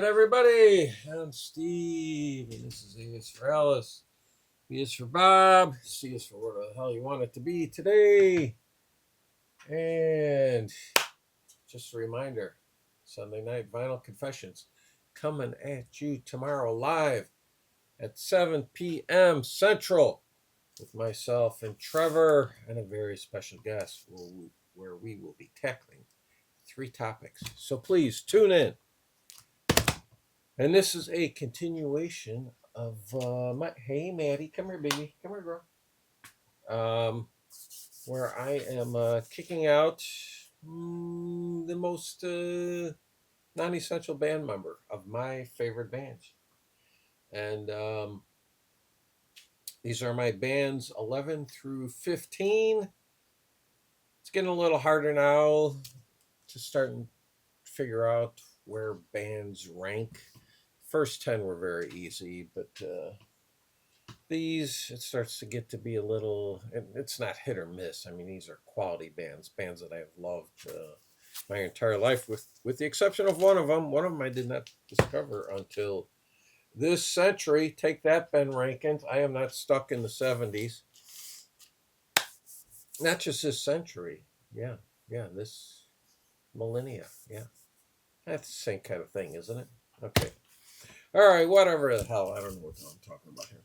right, everybody. I'm Steve, and this is A is for Alice, B is for Bob, C is for whatever the hell you want it to be today. And just a reminder, Sunday Night Vinyl Confessions coming at you tomorrow live at 7 p.m. Central with myself and Trevor and a very special guest where we will be tackling 3 topics. So please tune in. And this is a continuation of my. Hey, Maddie, come here, baby, come here, girl. Where I am kicking out the most non-essential band member of my favorite bands, and these are my bands 11 through 15. It's getting a little harder now to start and figure out where bands rank. First 10 were very easy, but these, it starts to get to be a little, it's not hit or miss. I mean, these are quality bands that I have loved my entire life, with the exception of one of them. One of them I did not discover until this century. Take that, Ben Rankins. I am not stuck in the 70s. Not just this century. Yeah, this millennia. Yeah. That's the same kind of thing, isn't it? Okay. All right, whatever the hell. I don't know what I'm talking about here.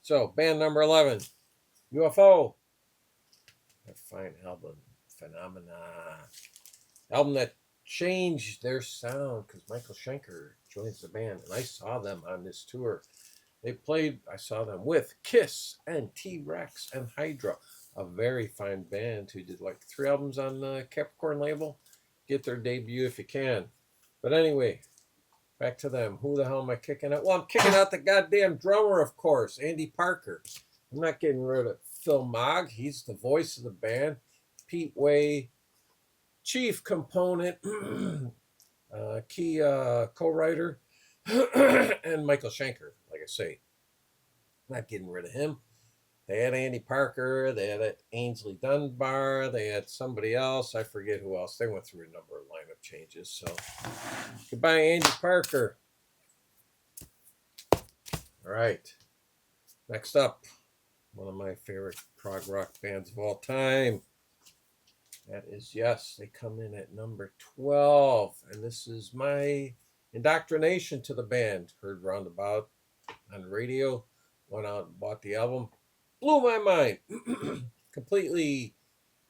So, band number 11, UFO. A fine album, Phenomena. Album that changed their sound because Michael Schenker joins the band, and I saw them on this tour. I saw them with Kiss and T-Rex and Hydra, a very fine band who did like 3 albums on the Capricorn label. Get their debut if you can. But anyway, back to them. Who the hell am I kicking out? Well, I'm kicking out the goddamn drummer, of course, Andy Parker. I'm not getting rid of Phil Mogg. He's the voice of the band. Pete Way, chief component, key co-writer, and Michael Schenker, like I say. Not getting rid of him. They had Andy Parker. They had Ainsley Dunbar. They had somebody else. I forget who else. They went through a number of lineup changes. So, goodbye, Andy Parker. All right. Next up, one of my favorite prog rock bands of all time. That is Yes. They come in at number 12. And this is my indoctrination to the band. Heard roundabout on the radio. Went out and bought the album. Blew my mind. Completely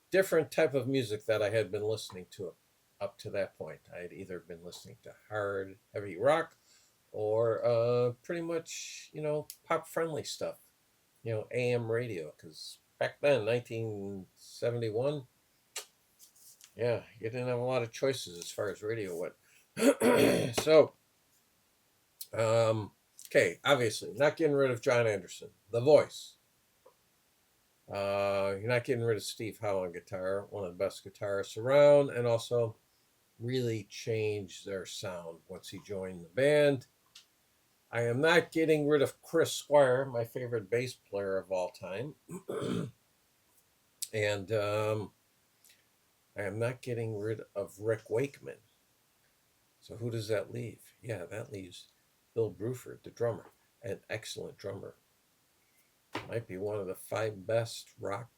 different type of music that I had been listening to up to that point. I had either been listening to hard, heavy rock or pretty much, pop-friendly stuff. AM radio. Because back then, 1971, yeah, you didn't have a lot of choices as far as radio went. So, okay, obviously, not getting rid of John Anderson, the voice. You're not getting rid of Steve Howe on guitar, one of the best guitarists around, and also really changed their sound once he joined the band. I am not getting rid of Chris Squire, my favorite bass player of all time. And I am not getting rid of Rick Wakeman. So who does that leave? Yeah, that leaves Bill Bruford, the drummer, an excellent drummer. Might be one of the 5 best rock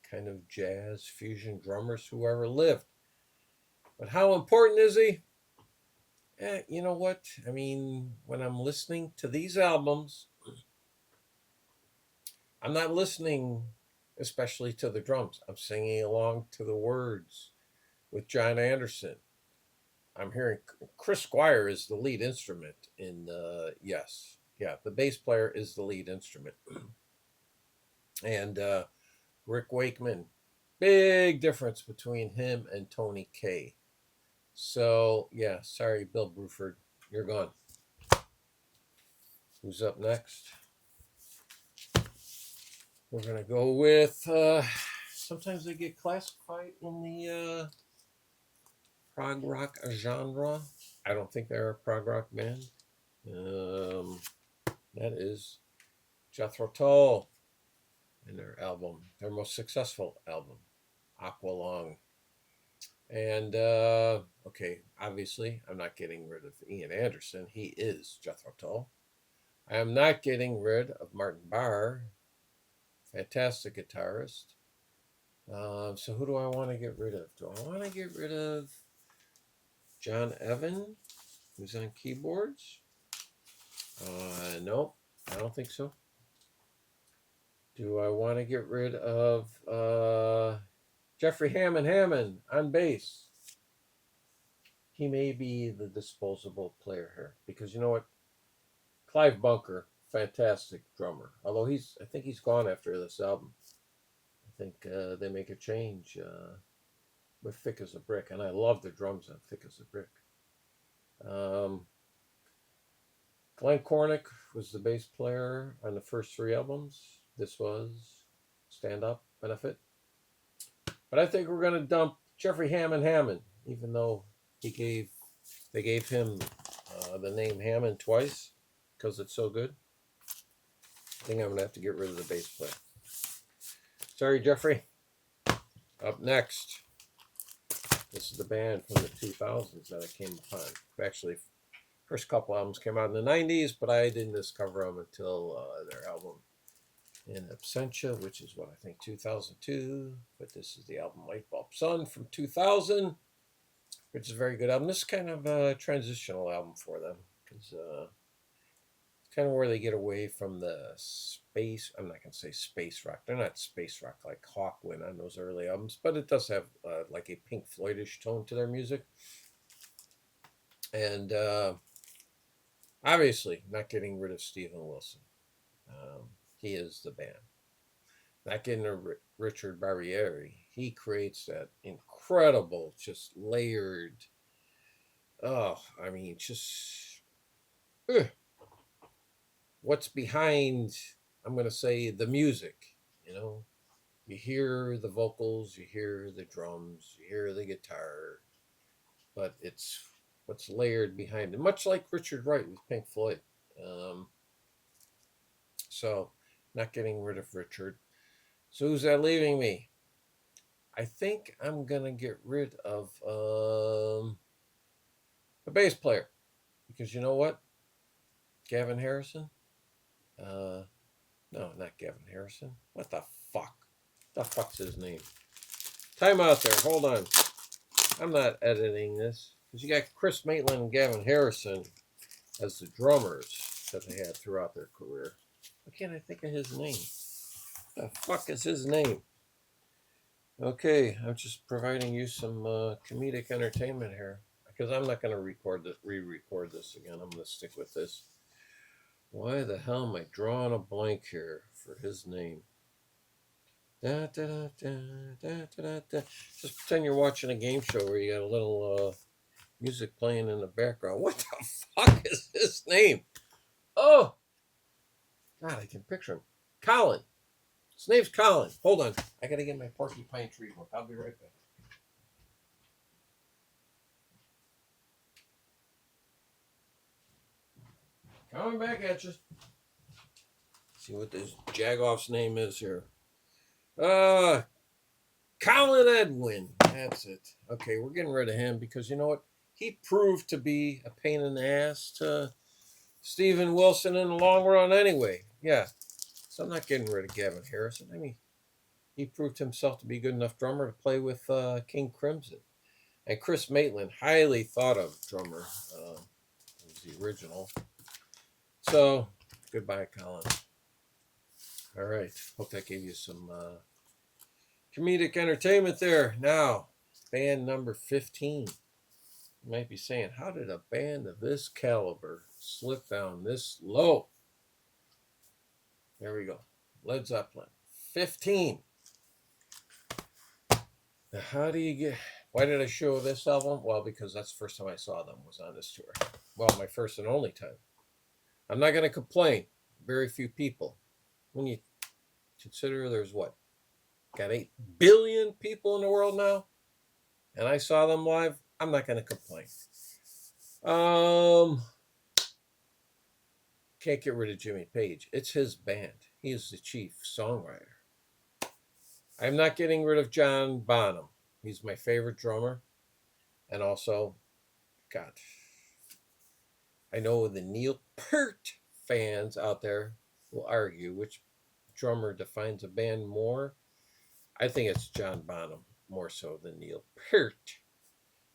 kind of jazz fusion drummers who ever lived. But how important is he? You know what? I mean, when I'm listening to these albums, I'm not listening especially to the drums. I'm singing along to the words with John Anderson. I'm hearing Chris Squire is the lead instrument in Yes. Yeah, the bass player is the lead instrument. And Rick Wakeman, big difference between him and Tony Kaye. So, yeah, sorry, Bill Bruford, you're gone. Who's up next? We're going to go with, sometimes they get classified in the prog rock genre. I don't think they're a prog rock band. That is Jethro Tull and their most successful album, Aqualung. And okay, obviously, I'm not getting rid of Ian Anderson. He is Jethro Tull. I am not getting rid of Martin Barr, fantastic guitarist. So who do I want to get rid of? Do I want to get rid of John Evan, who's on keyboards? No, I don't think so. Do I want to get rid of Jeffrey Hammond on bass? He may be the disposable player here because you know what? Clive Bunker, fantastic drummer. Although I think he's gone after this album. I think they make a change with Thick as a Brick, and I love the drums on Thick as a Brick. Glenn Cornick was the bass player on the first three albums. This was Stand Up Benefit. But I think we're going to dump Jeffrey Hammond, even though they gave him the name Hammond twice because it's so good. I think I'm going to have to get rid of the bass player. Sorry, Jeffrey. Up next, this is the band from the 2000s that I came upon. Actually, first couple albums came out in the 90s, but I didn't discover them until their album In Absentia, which is what I think 2002. But this is the album Light Bulb Sun from 2000, which is a very good album. This is kind of a transitional album for them because it's kind of where they get away from the space. I'm not going to say space rock. They're not space rock like Hawkwind on those early albums, but it does have like a Pink Floydish tone to their music. And obviously, not getting rid of Steven Wilson. He is the band. Not getting rid of Richard Barbieri. He creates that incredible, just layered. I mean, just what's behind. I'm going to say the music. You know, you hear the vocals, you hear the drums, you hear the guitar, but it's what's layered behind it. Much like Richard Wright with Pink Floyd. So, not getting rid of Richard. So who's that leaving me? I think I'm gonna get rid of a bass player because you know what? Gavin Harrison. No, not Gavin Harrison. What the fuck? The fuck's his name? Time out there. Hold on. I'm not editing this because you got Chris Maitland and Gavin Harrison as the drummers that they had throughout their career. Why can't I think of his name? The fuck is his name? Okay, I'm just providing you some comedic entertainment here because I'm not going to re-record this again. I'm going to stick with this. Why the hell am I drawing a blank here for his name? Da, da, da, da, da, da, da. Just pretend you're watching a game show where you got a little music playing in the background. What the fuck is his name? Oh, God, I can picture him. Colin. His name's Colin. Hold on. I got to get my porcupine tree book. I'll be right back. Coming back at you. See what this jagoff's name is here. Colin Edwin. That's it. Okay, we're getting rid of him because you know what? He proved to be a pain in the ass to Steven Wilson in the long run anyway. Yeah. So I'm not getting rid of Gavin Harrison. I mean, he proved himself to be a good enough drummer to play with King Crimson. And Chris Maitland, highly thought of drummer, was the original. So, goodbye, Colin. All right. Hope that gave you some comedic entertainment there. Now, band number 15. You might be saying, how did a band of this caliber slip down this low? There we go. Led Zeppelin. 15. Now, how do you get... Why did I show this album? Well, because that's the first time I saw them was on this tour. Well, my first and only time. I'm not going to complain. Very few people. When you consider there's what? Got 8 billion people in the world now? And I saw them live. I'm not going to complain. Can't get rid of Jimmy Page. It's his band. He is the chief songwriter. I'm not getting rid of John Bonham. He's my favorite drummer. And also, God, I know the Neil Peart fans out there will argue which drummer defines a band more. I think it's John Bonham more so than Neil Peart.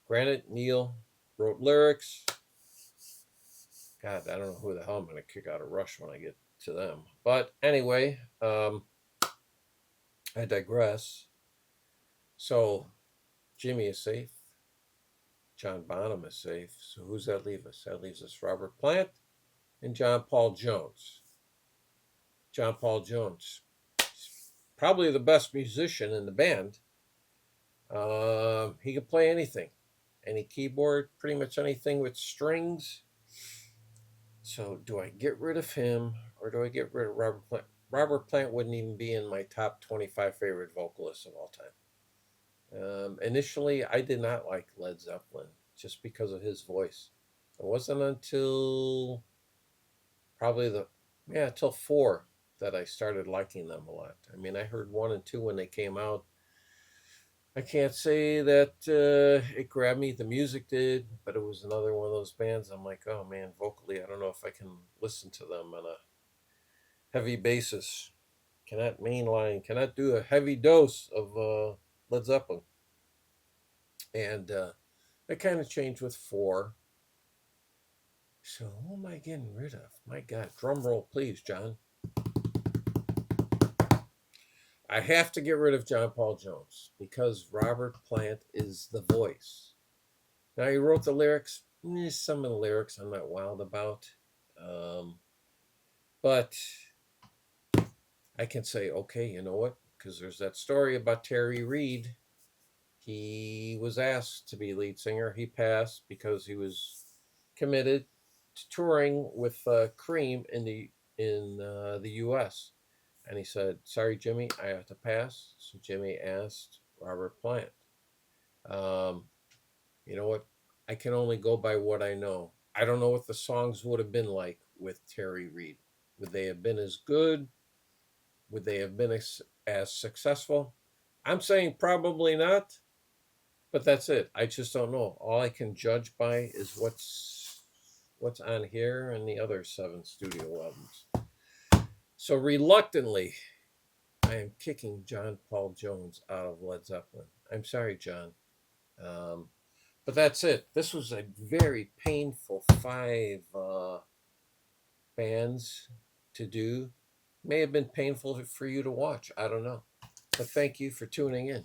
Granted, Neil wrote lyrics. God, I don't know who the hell I'm going to kick out of Rush when I get to them. But anyway, I digress. So Jimmy is safe. John Bonham is safe. So who's that leave us? That leaves us Robert Plant and John Paul Jones. John Paul Jones, probably the best musician in the band. He could play anything, any keyboard, pretty much anything with strings. So do I get rid of him or do I get rid of Robert Plant? Robert Plant wouldn't even be in my top 25 favorite vocalists of all time. Initially, I did not like Led Zeppelin just because of his voice. It wasn't until probably till 4 that I started liking them a lot. I mean, I heard 1 and 2 when they came out. I can't say that it grabbed me. The music did, but it was another one of those bands. I'm like, oh man, vocally, I don't know if I can listen to them on a heavy basis. Cannot mainline, cannot do a heavy dose of Led Zeppelin. And that kind of changed with 4. So who am I getting rid of? My God, drum roll, please, John. I have to get rid of John Paul Jones because Robert Plant is the voice. Now, he wrote the lyrics. Some of the lyrics I'm not wild about. But I can say, okay, you know what? Because there's that story about Terry Reid. He was asked to be lead singer. He passed because he was committed to touring with Cream in the U.S. And he said, sorry, Jimmy, I have to pass. So Jimmy asked Robert Plant. You know what? I can only go by what I know. I don't know what the songs would have been like with Terry Reid. Would they have been as good? Would they have been as successful? I'm saying probably not, but that's it. I just don't know. All I can judge by is what's on here and the other 7 studio albums. So reluctantly, I am kicking John Paul Jones out of Led Zeppelin. I'm sorry, John. But that's it. This was a very painful 5 bands to do. May have been painful for you to watch. I don't know. But thank you for tuning in.